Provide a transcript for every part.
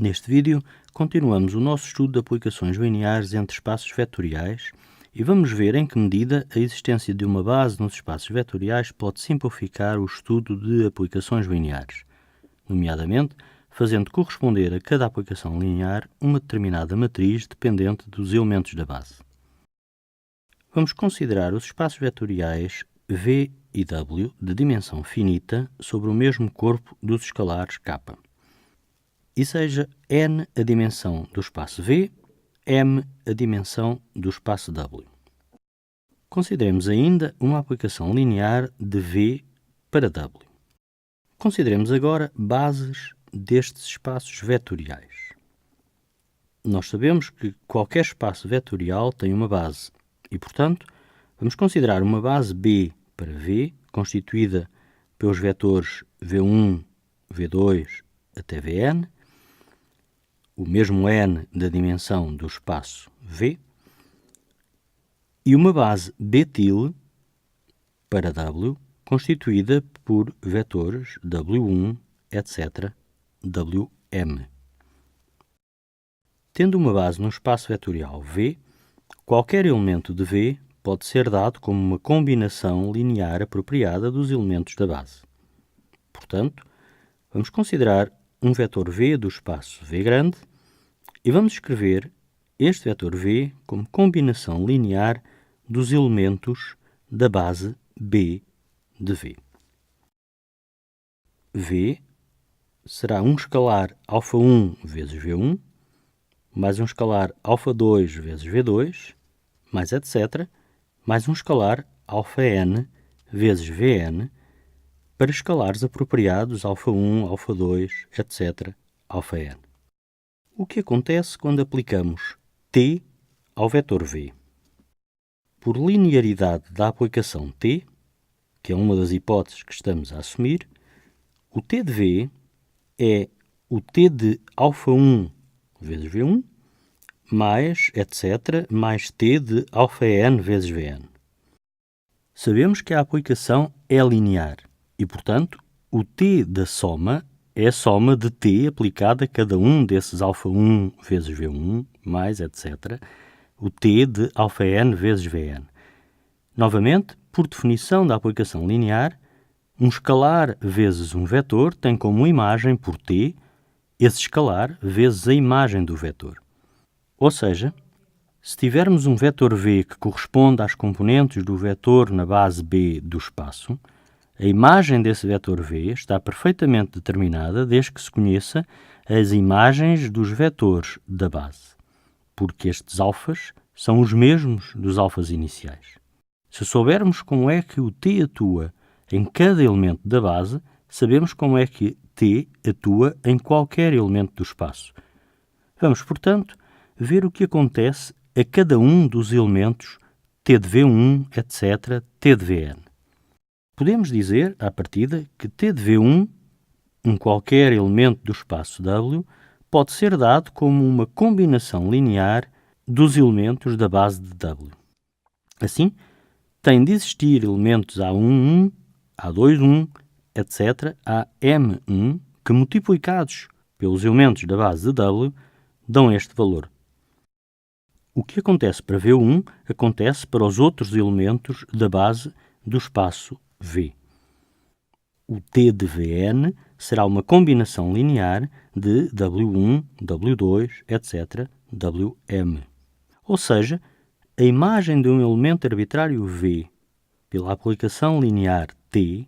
Neste vídeo, continuamos o nosso estudo de aplicações lineares entre espaços vetoriais e vamos ver em que medida a existência de uma base nos espaços vetoriais pode simplificar o estudo de aplicações lineares, nomeadamente fazendo corresponder a cada aplicação linear uma determinada matriz dependente dos elementos da base. Vamos considerar os espaços vetoriais V e W de dimensão finita sobre o mesmo corpo dos escalares K. E seja n a dimensão do espaço V, m a dimensão do espaço W. Consideremos ainda uma aplicação linear de V para W. Consideremos agora bases destes espaços vetoriais. Nós sabemos que qualquer espaço vetorial tem uma base e, portanto, vamos considerar uma base B para V, constituída pelos vetores V1, V2 até Vn, o mesmo n da dimensão do espaço V, e uma base B-til para W, constituída por vetores W1, etc., Wm. Tendo uma base no espaço vetorial V, qualquer elemento de V pode ser dado como uma combinação linear apropriada dos elementos da base. Portanto, vamos considerar um vetor V do espaço V grande e vamos escrever este vetor V como combinação linear dos elementos da base B de V. V será um escalar α1 vezes V1, mais um escalar α2 vezes V2, mais etc., mais um escalar αn vezes Vn, para escalares apropriados α1, α2, etc., αn. O que acontece quando aplicamos t ao vetor V? Por linearidade da aplicação t, que é uma das hipóteses que estamos a assumir, o t de V é o t de α1 vezes V1, mais, etc., mais t de αn vezes Vn. Sabemos que a aplicação é linear e, portanto, o t da soma é a soma de t aplicada a cada um desses α1 vezes V1, mais, etc., o t de αn vezes Vn. Novamente, por definição da aplicação linear, um escalar vezes um vetor tem como imagem por t esse escalar vezes a imagem do vetor. Ou seja, se tivermos um vetor V que corresponde às componentes do vetor na base B do espaço, a imagem desse vetor V está perfeitamente determinada desde que se conheça as imagens dos vetores da base, porque estes alfas são os mesmos dos alfas iniciais. Se soubermos como é que o t atua em cada elemento da base, sabemos como é que t atua em qualquer elemento do espaço. Vamos, portanto, ver o que acontece a cada um dos elementos t de V1, etc., t de Vn. Podemos dizer, à partida, que t de V1, um qualquer elemento do espaço W, pode ser dado como uma combinação linear dos elementos da base de W. Assim, tem de existir elementos A11, A21, etc., a M1, que multiplicados pelos elementos da base de W, dão este valor. O que acontece para V1 acontece para os outros elementos da base do espaço V. O t de Vn será uma combinação linear de W1, W2, etc., Wm. Ou seja, a imagem de um elemento arbitrário V pela aplicação linear t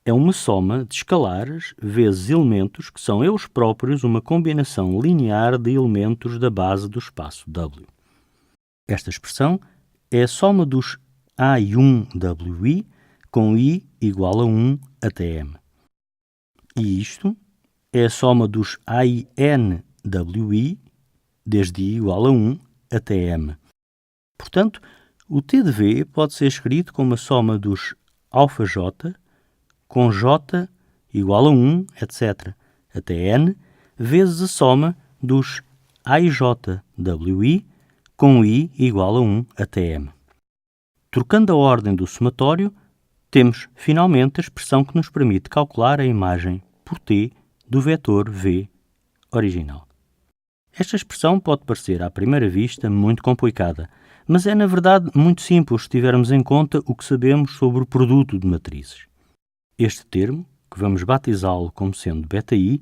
é uma soma de escalares vezes elementos que são eles próprios uma combinação linear de elementos da base do espaço W. Esta expressão é a soma dos A1WI com I igual a 1 até M. E isto é a soma dos ANWI desde I igual a 1 até M. Portanto, o t de V pode ser escrito como a soma dos αj com j igual a 1, etc., até n, vezes a soma dos AIJWI com I igual a 1 até m. Trocando a ordem do somatório, temos finalmente a expressão que nos permite calcular a imagem por t do vetor V original. Esta expressão pode parecer, à primeira vista, muito complicada, mas é, na verdade, muito simples se tivermos em conta o que sabemos sobre o produto de matrizes. Este termo, que vamos batizá-lo como sendo beta-i,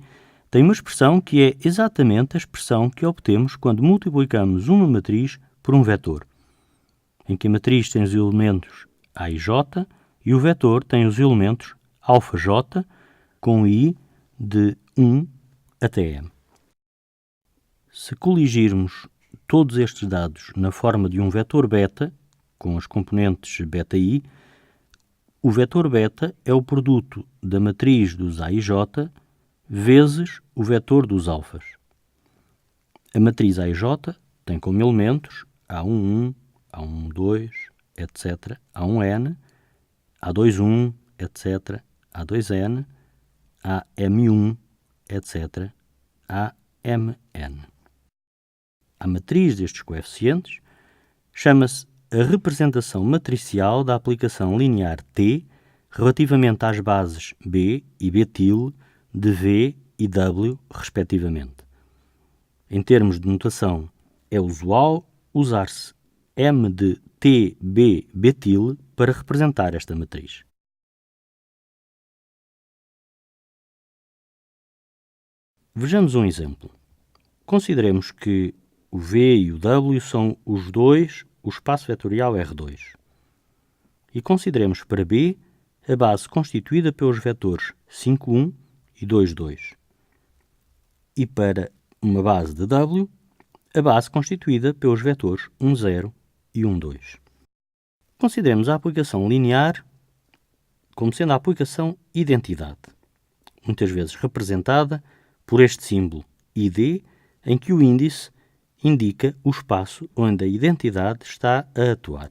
tem uma expressão que é exatamente a expressão que obtemos quando multiplicamos uma matriz por um vetor, em que a matriz tem os elementos A e J e o vetor tem os elementos alfa J com i de 1 até m. Se coligirmos todos estes dados na forma de um vetor beta, com as componentes beta-i, o vetor beta é o produto da matriz dos A e J vezes o vetor dos alfas. A matriz A e J tem como elementos A11, A12, etc., A1n, A21, etc., A2n, AM1, etc., AMN. A matriz destes coeficientes chama-se a representação matricial da aplicação linear T relativamente às bases B e B'til de V e W, respectivamente. Em termos de notação, é usual usar-se M de T, B, B'til para representar esta matriz. Vejamos um exemplo. Consideremos que o V e o W são os dois o espaço vetorial R2. E consideremos para B a base constituída pelos vetores 5, 1 e 2, 2. E para uma base de W, a base constituída pelos vetores 1, 0 e 1, 2. Consideremos a aplicação linear como sendo a aplicação identidade, muitas vezes representada por este símbolo ID, em que o índice indica o espaço onde a identidade está a atuar.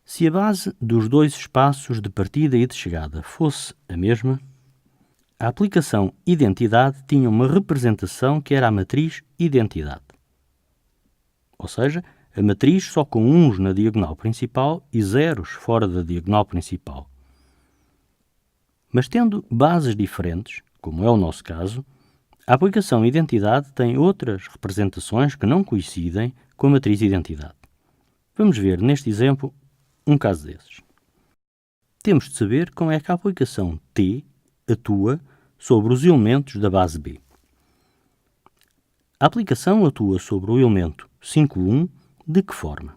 Se a base dos dois espaços de partida e de chegada fosse a mesma, a aplicação identidade tinha uma representação que era a matriz identidade. Ou seja, a matriz só com uns na diagonal principal e zeros fora da diagonal principal. Mas tendo bases diferentes, como é o nosso caso, a aplicação identidade tem outras representações que não coincidem com a matriz identidade. Vamos ver neste exemplo um caso desses. Temos de saber como é que a aplicação T atua sobre os elementos da base B. A aplicação atua sobre o elemento 5, 1 de que forma?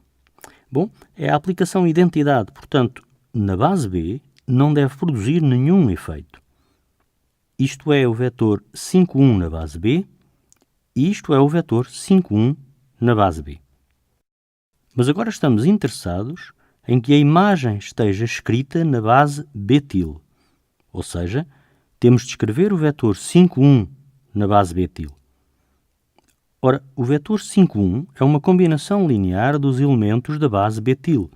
Bom, é a aplicação identidade, portanto, na base B não deve produzir nenhum efeito. Isto é o vetor 5, 1 na base B e isto é o vetor 5, 1 na base B. Mas agora estamos interessados em que a imagem esteja escrita na base B'til, ou seja, temos de escrever o vetor 5, 1 na base B'til. Ora, o vetor 5, 1 é uma combinação linear dos elementos da base B'til.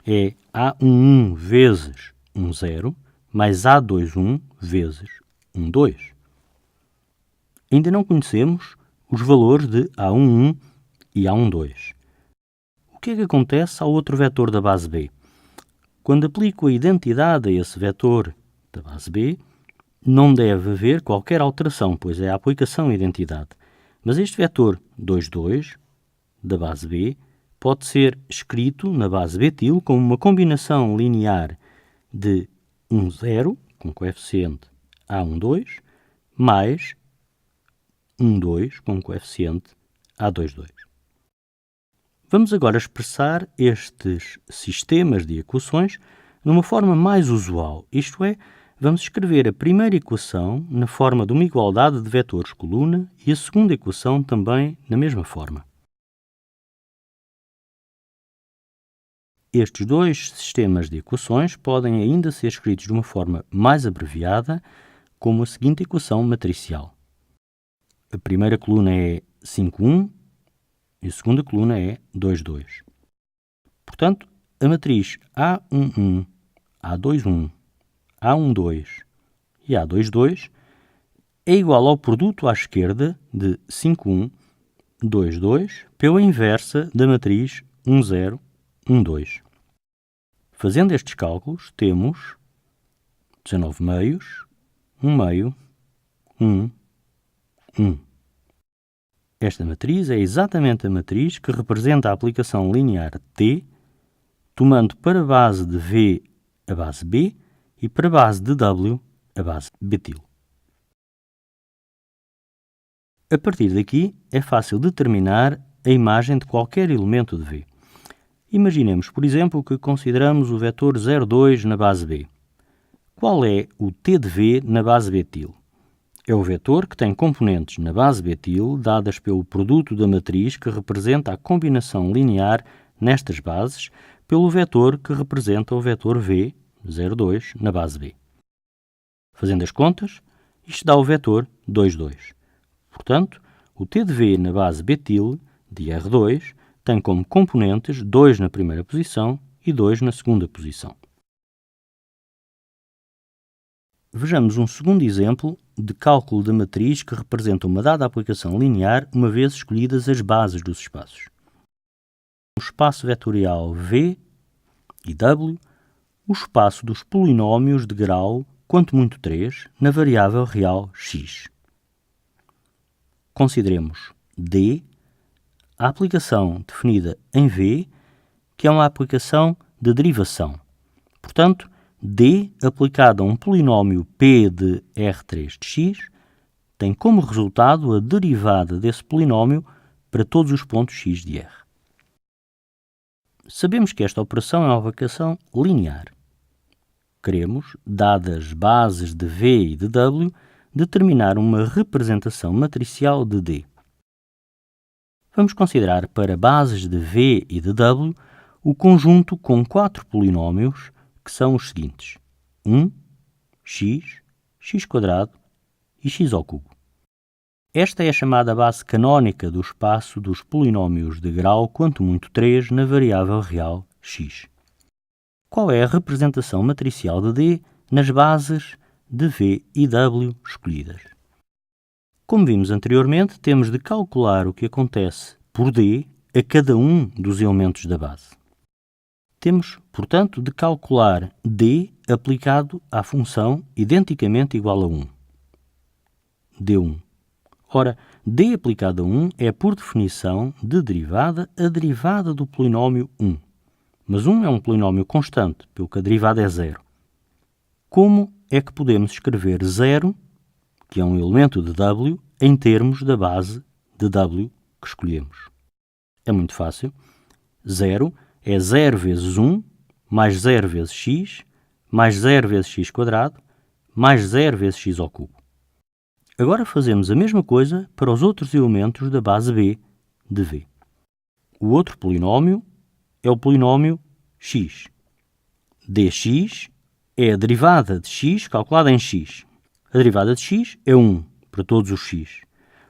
É A11 vezes 1, 0 mais A21 vezes 1, 2. Ainda não conhecemos os valores de A11 e A12. O que é que acontece ao outro vetor da base B? Quando aplico a identidade a esse vetor da base B, não deve haver qualquer alteração, pois é a aplicação identidade. Mas este vetor 2, 2 da base B pode ser escrito na base B'til como uma combinação linear de 1, 0, com coeficiente A12, mais 1, 2, com coeficiente A22. Vamos agora expressar estes sistemas de equações numa forma mais usual, isto é, vamos escrever a primeira equação na forma de uma igualdade de vetores coluna e a segunda equação também na mesma forma. Estes dois sistemas de equações podem ainda ser escritos de uma forma mais abreviada, como a seguinte equação matricial. A primeira coluna é 5, 1 e a segunda coluna é 2, 2. Portanto, a matriz A11, A21, A12 e A22 é igual ao produto à esquerda de 5, 1, 2, 2 pela inversa da matriz 1, 0, 1, 2. Fazendo estes cálculos, temos 19 meios, 1 meio, 1, 1. Esta matriz é exatamente a matriz que representa a aplicação linear T, tomando para base de V a base B e para base de W a base betil. A partir daqui, é fácil determinar a imagem de qualquer elemento de V. Imaginemos, por exemplo, que consideramos o vetor 0,2 na base B. Qual é o T de V na base betil? É o vetor que tem componentes na base betil dadas pelo produto da matriz que representa a combinação linear nestas bases pelo vetor que representa o vetor V, 0,2, na base B. Fazendo as contas, isto dá o vetor 2,2. Portanto, o T de V na base betil, de R2, tem como componentes 2 na primeira posição e 2 na segunda posição. Vejamos um segundo exemplo de cálculo da matriz que representa uma dada aplicação linear uma vez escolhidas as bases dos espaços. O espaço vetorial V e W, o espaço dos polinómios de grau, quanto muito 3, na variável real x. Consideremos D, a aplicação definida em V, que é uma aplicação de derivação. Portanto, D aplicado a um polinómio P de R3 de x tem como resultado a derivada desse polinómio para todos os pontos x de R. Sabemos que esta operação é uma operação linear. Queremos, dadas bases de V e de W, determinar uma representação matricial de D. Vamos considerar para bases de V e de W o conjunto com 4 polinómios que são os seguintes: 1, x, x² e x ao cubo. Esta é a chamada base canónica do espaço dos polinómios de grau quanto muito 3 na variável real x. Qual é a representação matricial de D nas bases de V e W escolhidas? Como vimos anteriormente, temos de calcular o que acontece por D a cada um dos elementos da base. Temos, portanto, de calcular D aplicado à função identicamente igual a 1. D1. Ora, D aplicado a 1 é, por definição, de derivada a derivada do polinómio 1. Mas 1 é um polinómio constante, pelo que a derivada é 0. Como é que podemos escrever 0, que é um elemento de W, em termos da base de W que escolhemos? É muito fácil. 0 é 0 vezes 1, mais 0 vezes x, mais 0 vezes x², mais 0 vezes x ao cubo. Agora fazemos a mesma coisa para os outros elementos da base B de V. O outro polinómio é o polinómio x. dx é a derivada de x calculada em x. A derivada de x é 1 para todos os x.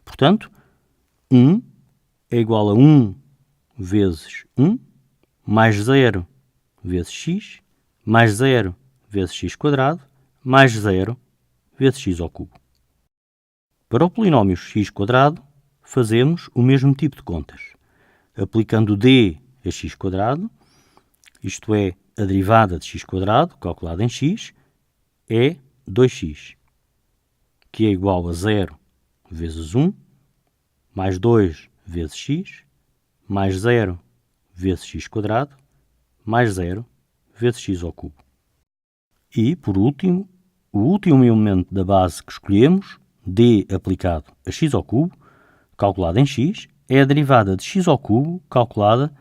Portanto, 1 é igual a 1 vezes 1, mais 0 vezes x, mais 0 vezes x², mais 0 vezes x ao cubo. Para o polinómio x², fazemos o mesmo tipo de contas. Aplicando d a x², isto é, a derivada de x², calculada em x, é 2x, que é igual a 0 vezes 1, mais 2 vezes x, mais 0 vezes x², mais 0 vezes x ao cubo. E, por último, o último elemento da base que escolhemos, d aplicado a x ao cubo, calculado em x, é a derivada de x ao cubo calculada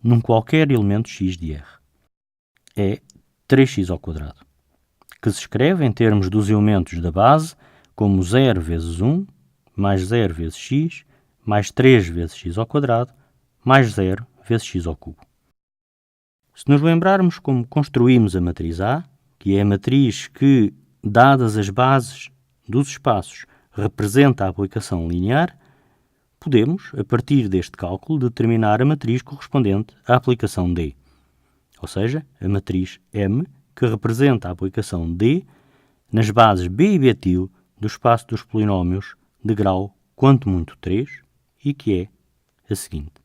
num qualquer elemento x de R. É 3x², que se escreve em termos dos elementos da base como 0 vezes 1, mais 0 vezes x, mais 3 vezes x², mais 0 vezes x ao cubo. Se nos lembrarmos como construímos a matriz A, que é a matriz que, dadas as bases dos espaços, representa a aplicação linear, podemos, a partir deste cálculo, determinar a matriz correspondente à aplicação D, ou seja, a matriz M, que representa a aplicação D nas bases B e betil do espaço dos polinómios de grau quanto muito 3 e que é a seguinte.